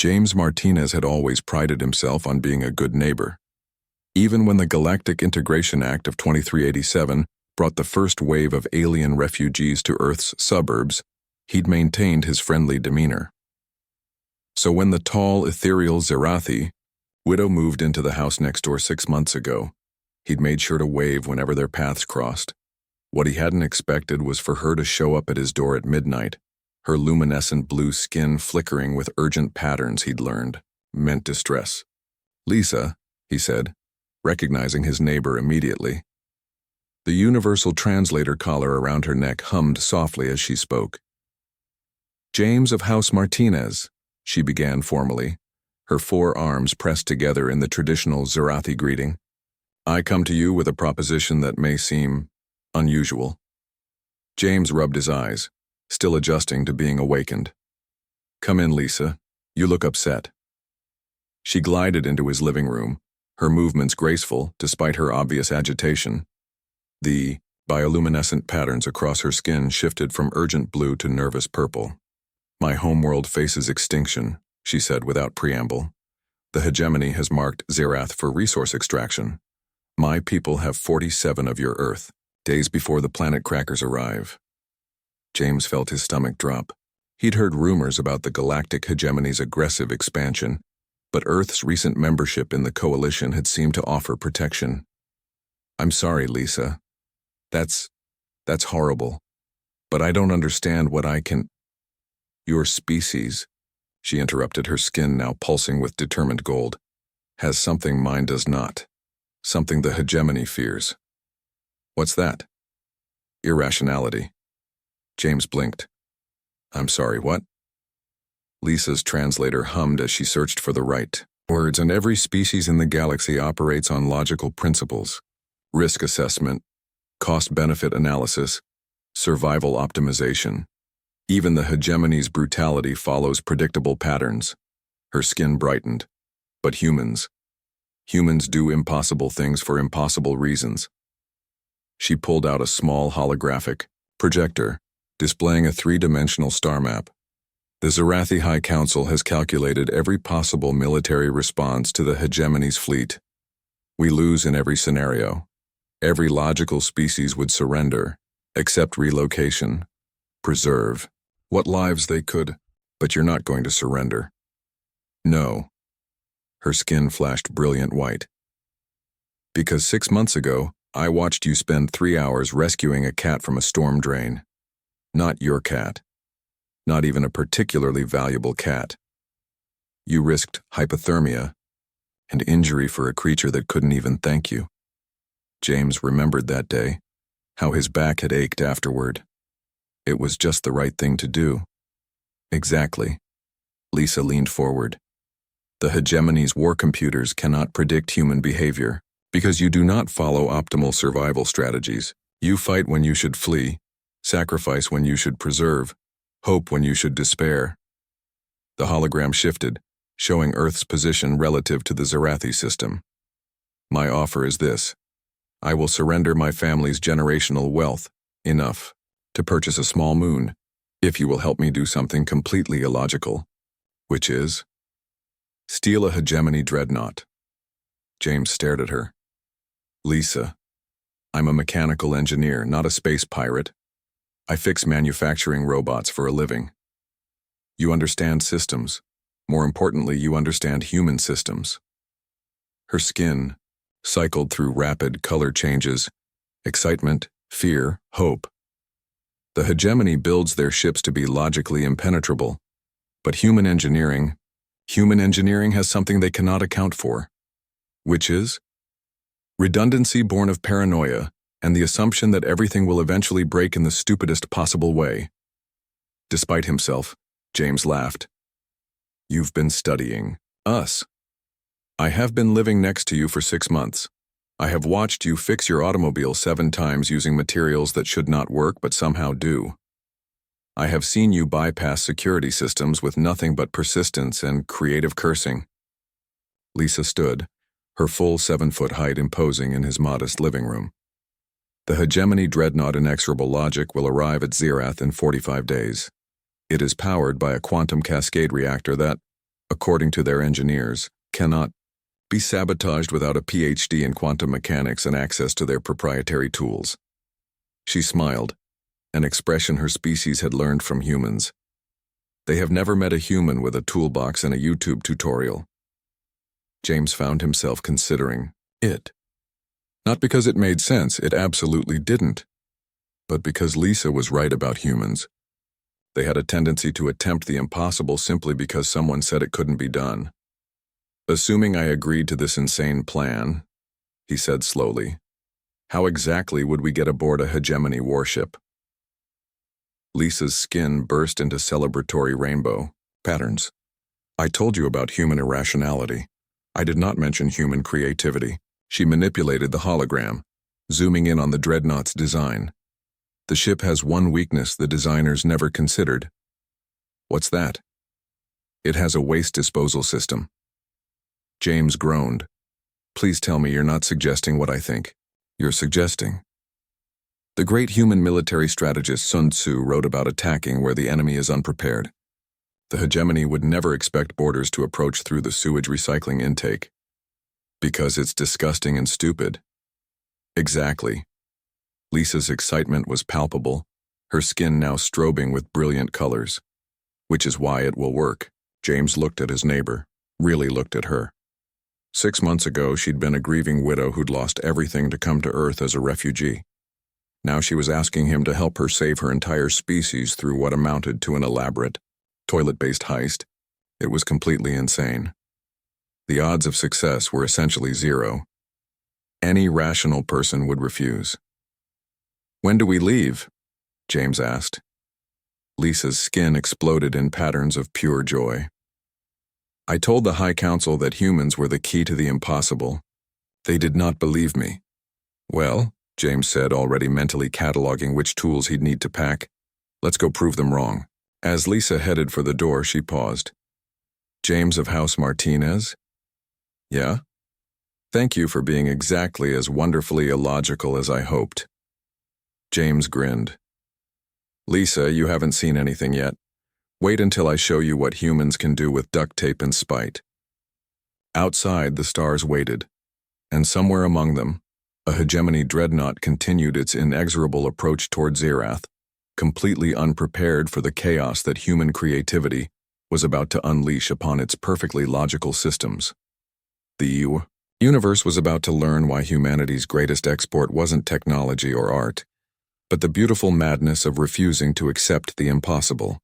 James Martinez had always prided himself on being a good neighbor. Even when the Galactic Integration Act of 2387 brought the first wave of alien refugees to Earth's suburbs, he'd maintained his friendly demeanor. So when the tall, ethereal Zarathi, widow, moved into the house next door 6 months ago, he'd made sure to wave whenever their paths crossed. What he hadn't expected was for her to show up at his door at midnight, her luminescent blue skin flickering with urgent patterns he'd learned meant distress. "Lisa," he said, recognizing his neighbor immediately. The universal translator collar around her neck hummed softly as she spoke. "James of House Martinez," she began formally, her 4 arms pressed together in the traditional Zarathi greeting. "I come to you with a proposition that may seem unusual." James rubbed his eyes, still adjusting to being awakened. "Come in, Lisa. You look upset." She glided into his living room, her movements graceful despite her obvious agitation. The bioluminescent patterns across her skin shifted from urgent blue to nervous purple. "My homeworld faces extinction," she said without preamble. "The hegemony has marked Zarath for resource extraction. My people have 47 of your Earth, days before the planet crackers arrive." James felt his stomach drop. He'd heard rumors about the galactic hegemony's aggressive expansion, but Earth's recent membership in the coalition had seemed to offer protection. "I'm sorry, Lisa. That's horrible. But I don't understand what I can—" "Your species," she interrupted, her skin now pulsing with determined gold, "has something mine does not. Something the hegemony fears." "What's that?" "Irrationality." James blinked. "I'm sorry, what?" Lisa's translator hummed as she searched for the right words. "And every species in the galaxy operates on logical principles: risk assessment, cost-benefit analysis, survival optimization. Even the hegemony's brutality follows predictable patterns." Her skin brightened. "But humans do impossible things for impossible reasons." She pulled out a small holographic projector, displaying a 3-dimensional star map. "The Zarathi High Council has calculated every possible military response to the hegemony's fleet. We lose in every scenario. Every logical species would surrender, accept relocation, preserve what lives they could, but you're not going to surrender." "No." Her skin flashed brilliant white. "Because 6 months ago, I watched you spend 3 hours rescuing a cat from a storm drain. Not your cat. Not even a particularly valuable cat. You risked hypothermia and injury for a creature that couldn't even thank you." James remembered that day, how his back had ached afterward. It was just the right thing to do. "Exactly." Lisa leaned forward. "The hegemony's war computers cannot predict human behavior, because you do not follow optimal survival strategies. You fight when you should flee, sacrifice when you should preserve, hope when you should despair." The hologram shifted, showing Earth's position relative to the Zarathi system. "My offer is this. I will surrender my family's generational wealth, enough to purchase a small moon, if you will help me do something completely illogical." "Which is?" "Steal a hegemony dreadnought." James stared at her. "Lisa, I'm a mechanical engineer, not a space pirate. I fix manufacturing robots for a living. You understand systems. More importantly, you understand human systems." Her skin cycled through rapid color changes: excitement, fear, hope. "The hegemony builds their ships to be logically impenetrable, but human engineering has something they cannot account for." "Which is?" "Redundancy born of paranoia, and the assumption that everything will eventually break in the stupidest possible way." Despite himself, James laughed. "You've been studying us. I have been living next to you for 6 months. I have watched you fix your automobile 7 times using materials that should not work but somehow do. I have seen you bypass security systems with nothing but persistence and creative cursing." Lisa stood, her full 7-foot height imposing in his modest living room. "The hegemony dreadnought Inexorable Logic will arrive at Zarath in 45 days. It is powered by a quantum cascade reactor that, according to their engineers, cannot be sabotaged without a PhD in quantum mechanics and access to their proprietary tools. She smiled, an expression her species had learned from humans. They have never met a human with a toolbox and a YouTube tutorial. James found himself considering it. Not because it made sense, it absolutely didn't, but because Lisa was right about humans. They had a tendency to attempt the impossible simply because someone said it couldn't be done. Assuming I agreed to this insane plan, he said slowly, how exactly would we get aboard a hegemony warship? Lisa's skin burst into celebratory rainbow patterns. I told you about human irrationality. I did not mention human creativity. She manipulated the hologram, zooming in on the dreadnought's design. The ship has one weakness the designers never considered. What's that? It has a waste disposal system. James groaned. Please tell me you're not suggesting what I think. You're suggesting. The great human military strategist Sun Tzu wrote about attacking where the enemy is unprepared. The hegemony would never expect boarders to approach through the sewage recycling intake. Because it's disgusting and stupid. Exactly. Lisa's excitement was palpable, her skin now strobing with brilliant colors. Which is why it will work. James looked at his neighbor, really looked at her. 6 months ago, she'd been a grieving widow who'd lost everything to come to Earth as a refugee. Now she was asking him to help her save her entire species through what amounted to an elaborate, toilet-based heist. It was completely insane. The odds of success were essentially zero. Any rational person would refuse. When do we leave? James asked. Lisa's skin exploded in patterns of pure joy. I told the High Council that humans were the key to the impossible. They did not believe me. Well, James said, already mentally cataloging which tools he'd need to pack. Let's go prove them wrong. As Lisa headed for the door, she paused. James of House Martinez? Yeah? Thank you for being exactly as wonderfully illogical as I hoped. James grinned. Lisa, you haven't seen anything yet. Wait until I show you what humans can do with duct tape and spite. Outside, the stars waited, and somewhere among them, a hegemony dreadnought continued its inexorable approach toward Zarathi, completely unprepared for the chaos that human creativity was about to unleash upon its perfectly logical systems. The universe was about to learn why humanity's greatest export wasn't technology or art, but the beautiful madness of refusing to accept the impossible.